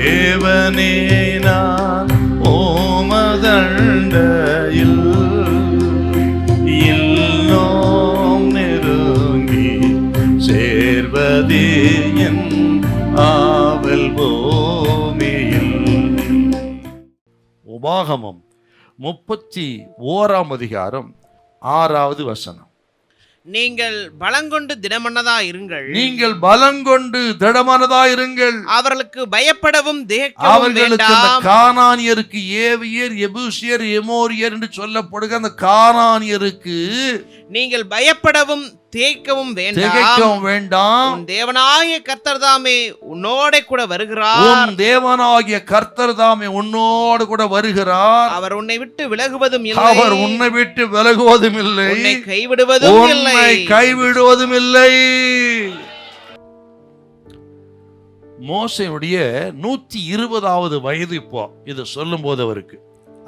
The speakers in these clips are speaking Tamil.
தேவனே நான் ஓமதண்டையில் இன்னும் நெருங்கி சேர்வதே என் ஆவல் பூமியில். உபாகமம் 31 அதிகாரம் 6வது வசனம். நீங்கள் பலங்கொண்டு திடமனதா இருங்கள். நீங்கள் பலங்கொண்டு திடமனதா இருங்கள். அவர்களுக்கு பயப்படவும் அவர்களுக்கு அந்த கானானியருக்கு, ஏவியர், எபூசியர், எமோரியர் என்று சொல்லப்படுகிற அந்த கானானியருக்கு நீங்கள் பயப்படவும் திகைக்கவும் வேண்டாம். உன் தேவனாகிய கர்த்தர் தாமே உன்னோட கூட வருகிறார். உன் தேவனாகிய கர்த்தர் தாமே உன்னோடு கூட வருகிறார். அவர் உன்னை விட்டு விலகுவதும் இல்லை. அவர் உன்னை விட்டு விலகுவதும் இல்லை. உன்னை கைவிடுவதும் இல்லை. கைவிடுவதும் இல்லை. மோசேயுடைய 120வது வயது இப்போ இது சொல்லும் போது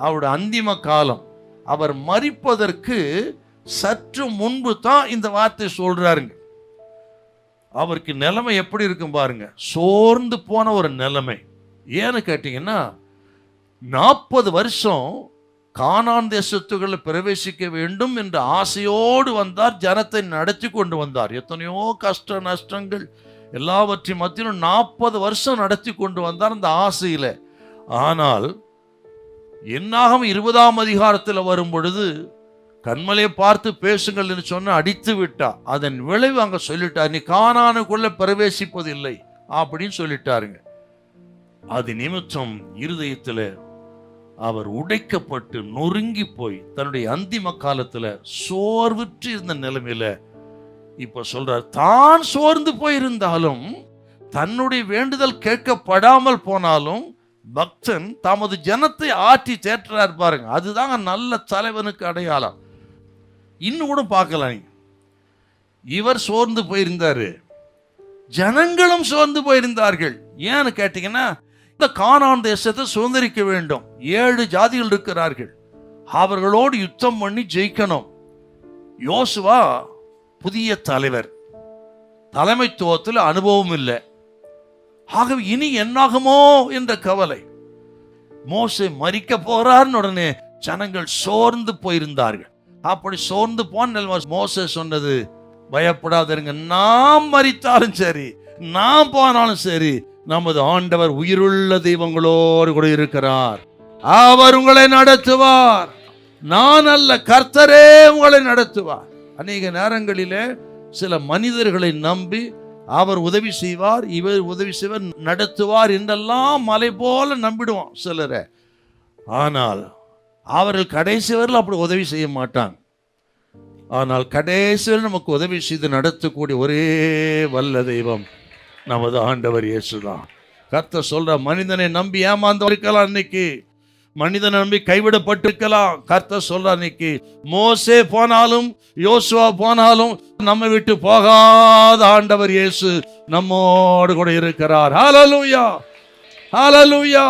அவருடைய அந்திம காலம். அவர் மரிப்பதற்கு சற்று முன்பு தான் இந்த வார்த்தை சொல்றாருங்க. அவருக்கு நிலைமை எப்படி இருக்கும் பாருங்க, சோர்ந்து போன ஒரு நிலைமை. ஏன்னு கேட்டீங்கன்னா 40 வருஷம் கானான் தேசத்துக்குள்ள பிரவேசிக்க வேண்டும் என்ற ஆசையோடு வந்தார். ஜனத்தை நடத்தி கொண்டு வந்தார். எத்தனையோ கஷ்ட நஷ்டங்கள் எல்லாவற்றையும் மத்தியிலும் 40 வருஷம் நடத்தி கொண்டு வந்தார் அந்த ஆசையில. ஆனால் என்னாகும் 20ஆம் அதிகாரத்தில் வரும் பொழுது கண்மலையை பார்த்து பேசுங்கள் என்று சொன்ன அடித்து விட்டா. அதன் விளைவு அங்க சொல்லிட்டார், நீ கானானுக்குள்ள பிரவேசிப்பதில்லை அப்படின்னு சொல்லிட்டாருங்க. அது நிமித்தம் இருதயத்துல அவர் உடைக்கப்பட்டு நொறுங்கி போய் தன்னுடைய அந்திம காலத்துல சோர்வுற்று இருந்த நிலைமையில இப்ப சொல்றார், தான் சோர்ந்து போயிருந்தாலும் தன்னுடைய வேண்டுதல் கேட்கப்படாமல் போனாலும் பக்தன் தமது ஜனத்தை ஆற்றி தேற்றார் பாருங்க. அதுதாங்க நல்ல தலைவனுக்கு அடையாளம். இன்னும் கூட பார்க்கலாம், இவர் சோர்ந்து போயிருந்தாரு, ஜனங்களும் சோர்ந்து போயிருந்தார்கள். ஏன்னு கேட்டீங்கன்னா இந்த கானான் தேசத்தை சுதந்திரிக்க வேண்டும். 7 ஜாதிகள் இருக்கிறார்கள், அவர்களோடு யுத்தம் பண்ணி ஜெயிக்கணும். யோசுவா புதிய தலைவர், தலைமைத்துவத்தில் அனுபவம் இல்லை. ஆகவே இனி என்னாகுமோ என்ற கவலை. மோசே மரிக்க போறார்னு உடனே ஜனங்கள் சோர்ந்து போயிருந்தார்கள். அப்படி சோர்ந்து போன மோசே சொன்னது, பயப்படாதீங்க, நாம் மரித்தாலும் சரி, நாம் போனாலும் சரி, நமது ஆண்டவர் உயிருள்ள தெய்வங்களோடு கூட இருக்கிறார். அவர் உங்களை நடத்துவார். நான் அல்ல, கர்த்தரே உங்களை நடத்துவார். அநேக நேரங்களிலே சில மனிதர்களை நம்பி அவர் உதவி செய்வார், இவர் உதவி செய்வார், நடத்துவார் என்றெல்லாம் மலை போல நம்பிடுவான் சிலரை. ஆனால் அவர்கள் கடைசி வரையில் அப்படி உதவி செய்ய மாட்டாங்க. ஆனால் கடைசி வரை நமக்கு உதவி செய்து நடத்தக்கூடிய ஒரே வல்ல தெய்வம் நமது ஆண்டவர் இயேசுதான். கர்த்தர் சொல்ற, மனிதனை நம்பி ஏமாந்து இருக்கலாம், இன்னைக்கு மனிதனை நம்பி கைவிடப்பட்டிருக்கலாம். கர்த்தர் சொல்ற, இன்னைக்கு மோசே போனாலும் யோசுவா போனாலும் நம்ம விட்டு போகாத ஆண்டவர் இயேசு நம்மோடு கூட இருக்கிறார். ஹல்லேலூயா, ஹல்லேலூயா.